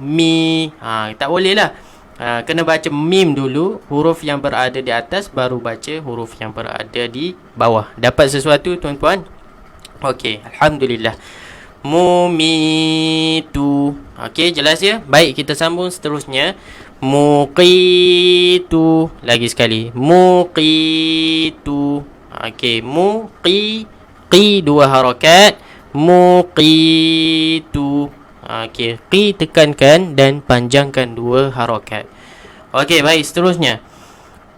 mi. Tak boleh lah. Kena baca mim dulu, huruf yang berada di atas, baru baca huruf yang berada di bawah. Dapat sesuatu tuan-puan? Okey, alhamdulillah. Mumitu. Okey, jelas ya? Baik, kita sambung seterusnya. Muqitu. Lagi sekali. Muqitu. Okey, qi dua harakat. Muqitu. Okey, qi tekankan dan panjangkan dua harakat. Okey, baik, seterusnya.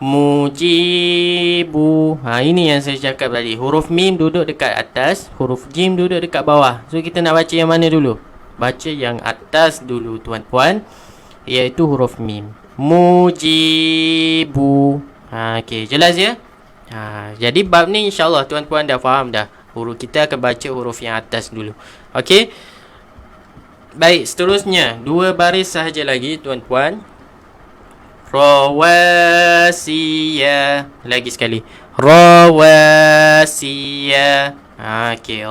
Mujibu. Ini yang saya cakap tadi. Huruf mim duduk dekat atas, huruf jim duduk dekat bawah. So kita nak baca yang mana dulu? Baca yang atas dulu tuan-puan, iaitu huruf mim. Mujibu. Okey, jelas ya? Jadi bab ni insya-Allah tuan-puan dah faham dah. Kita akan baca huruf yang atas dulu. Okey. Baik, seterusnya 2 baris sahaja lagi tuan-puan. Rawasiya. Lagi sekali. Rawasiya. Okey,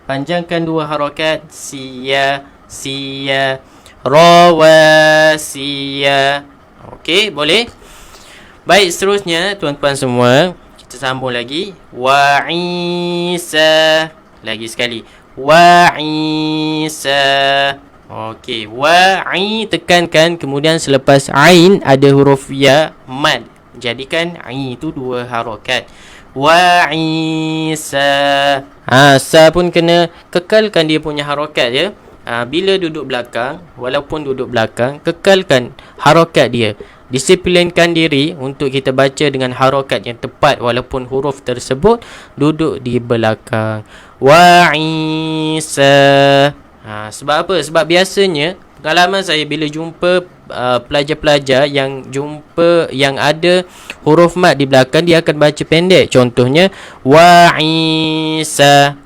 panjangkan 2 harakat. Siya. Rawasiya. Okey, boleh? Baik, seterusnya tuan-tuan semua, kita sambung lagi. Wa'isa. Lagi sekali. Wa'isa. Okey, wa'i tekankan, kemudian selepas ain ada huruf ya mad. Jadikan ain itu 2 harakat. Wa'isa. Sa pun kena kekalkan dia punya harakat ya. Bila duduk belakang, walaupun duduk belakang, kekalkan harakat dia. Disiplinkan diri untuk kita baca dengan harakat yang tepat walaupun huruf tersebut duduk di belakang. Wa'isa. Sebab apa? Sebab biasanya pengalaman saya bila jumpa pelajar-pelajar yang ada huruf mad di belakang, dia akan baca pendek. Contohnya Wa'isa.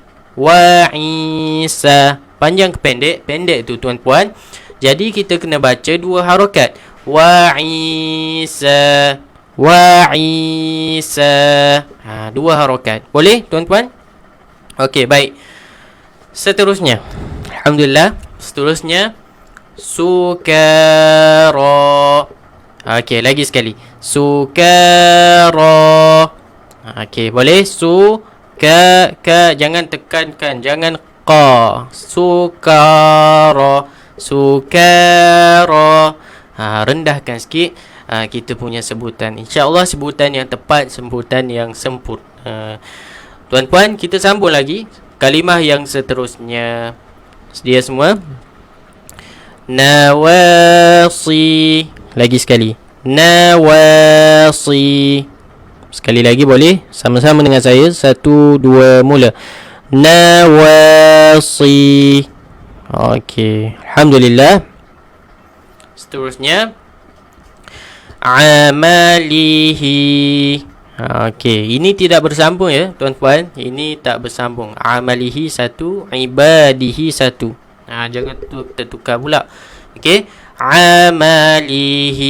Panjang ke pendek tu tuan-puan. Jadi kita kena baca 2 harakat. Wa'isa. 2 harakat. Boleh tuan-puan? Okey, baik. Seterusnya, alhamdulillah. Seterusnya Sukara. Okey, lagi sekali. Sukara. Okey, boleh. Jangan tekankan, jangan qa. Sukara. Rendahkan sikit kita punya sebutan. InsyaAllah sebutan yang tepat, sebutan yang sempurna. Tuan-puan, kita sambung lagi kalimah yang seterusnya. Sedia semua? Nawasi. Lagi sekali. Nawasi. Sekali lagi boleh? Sama-sama dengan saya. 1, 2, mula. Nawasi. Okey, alhamdulillah. Seterusnya amalihi. Okey, ini tidak bersambung ya tuan-puan. Ini tak bersambung. Amalihi 1, ibadihi 1. Jangan tertukar pula. Okey, amalihi.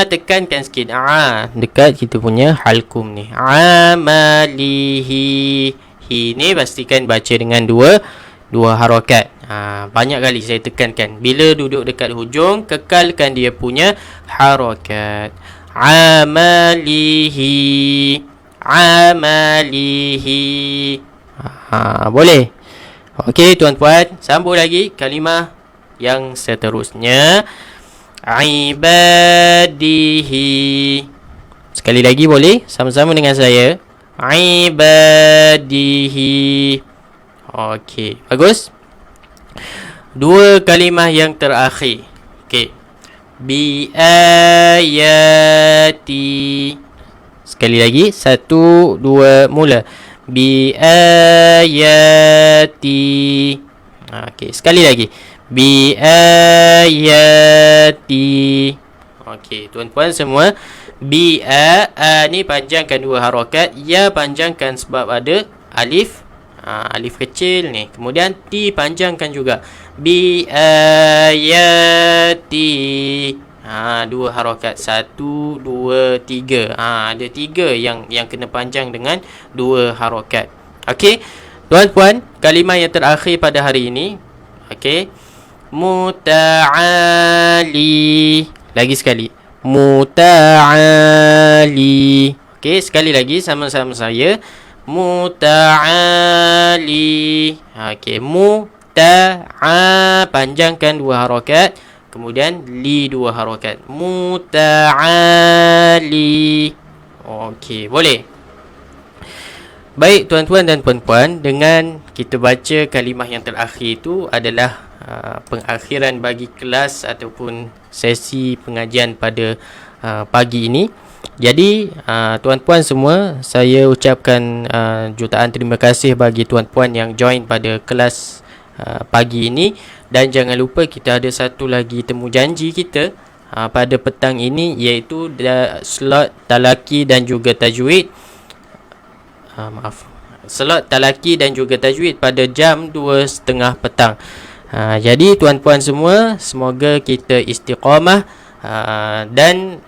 Tekankan sikit. Dekat kita punya halkum ni. Amalihi. Ini pastikan baca dengan dua harakat. Banyak kali saya tekankan. Bila duduk dekat hujung, kekalkan dia punya harakat. Amalihi. Boleh? Okey tuan-puan, sambung lagi kalimah yang seterusnya. Ibadihi. Sekali lagi boleh? Sama-sama dengan saya. Ibadihi. Okey, bagus. 2 kalimah yang terakhir. Okey. Bi ayati. Sekali lagi. 1, 2, mula. biayati. Okey, sekali lagi. Biayati. Okey, tuan-tuan semua, a ni panjangkan 2 harakat, ya panjangkan sebab ada alif, alif kecil ni. Kemudian ti panjangkan juga. Biayati. 2 harakat, 1 2 3. Ada 3 yang kena panjang dengan 2 harakat. Okey, tuan-puan, kalimah yang terakhir pada hari ini, okey, muta'ali. Lagi sekali, muta'ali. Okey, sekali lagi sama-sama saya, muta'ali. Okey, panjangkan 2 harakat, kemudian li 2 harakat. Muta'ali. Okey, boleh. Baik tuan-tuan dan puan-puan, dengan kita baca kalimah yang terakhir itu adalah pengakhiran bagi kelas ataupun sesi pengajian pada pagi ini. Jadi tuan-puan semua, saya ucapkan jutaan terima kasih bagi tuan-puan yang join pada kelas pagi ini. Dan jangan lupa kita ada satu lagi temu janji kita pada petang ini, iaitu slot talaki dan juga tajwid. Slot talaki dan juga tajwid pada jam 2.30 petang. Jadi tuan-puan semua, semoga kita istiqamah. Dan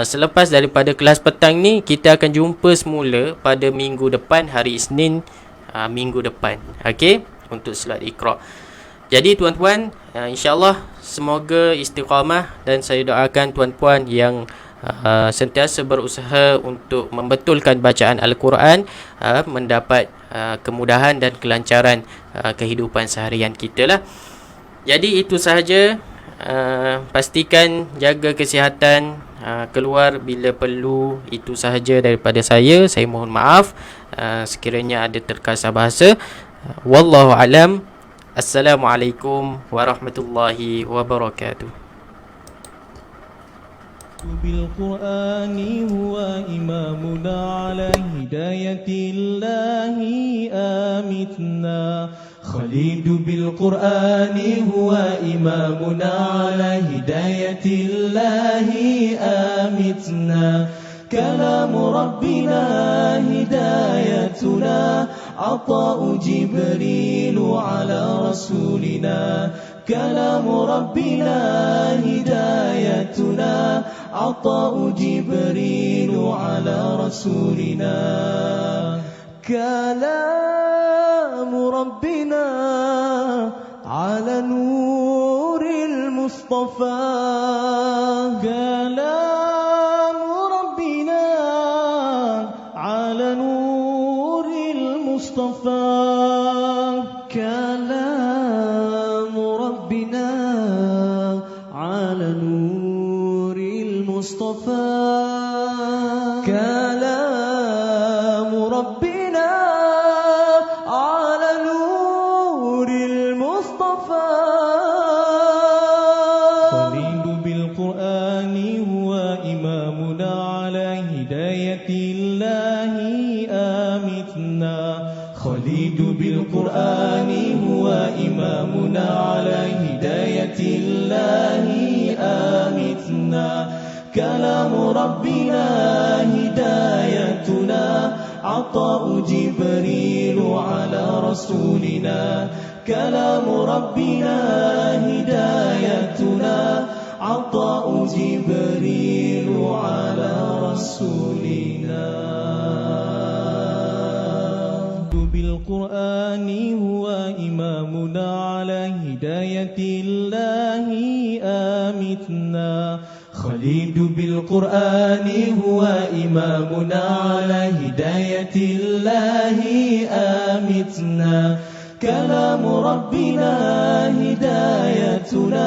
selepas daripada kelas petang ni, kita akan jumpa semula pada minggu depan, hari Isnin minggu depan. Okey, untuk slot Iqra. Jadi tuan-puan, insya-Allah semoga istiqamah, dan saya doakan tuan-puan yang sentiasa berusaha untuk membetulkan bacaan Al-Quran, mendapat kemudahan dan kelancaran kehidupan seharian kita lah. Jadi itu sahaja. Pastikan jaga kesihatan, keluar bila perlu. Itu sahaja daripada saya. Saya mohon maaf sekiranya ada terkasar bahasa. Wallahu alam. Assalamualaikum warahmatullahi wabarakatuh. بالقرآن هو إمامنا على هداية الله آمتنا خليد بالقرآن هو إمامنا على هداية الله آمتنا كلام ربنا هدايتنا عطاء جبريل على رسولنا كلام ربنا هدايتنا عطاء جبريل على رسولنا كلام ربنا على نور المصطفى كلام ربنا على نور المصطفى كلام ربنا على نور المصطفى كلام ربنا على نور المصطفى خليل بالقرآن هو إمامنا على هداية الله آمتنا خليل بالقرآن هو إمامنا على هداية الله آمتنا كلام ربنا هدايتنا عطاء جبريل على رسولنا كلام ربنا هدايتنا عطاء جبريل على رسولنا بالقرآن هو إمامنا على هداية الله آمتنا خليد بالقرآن هو إمامنا على هداية الله آمتنا كلام ربنا هدايتنا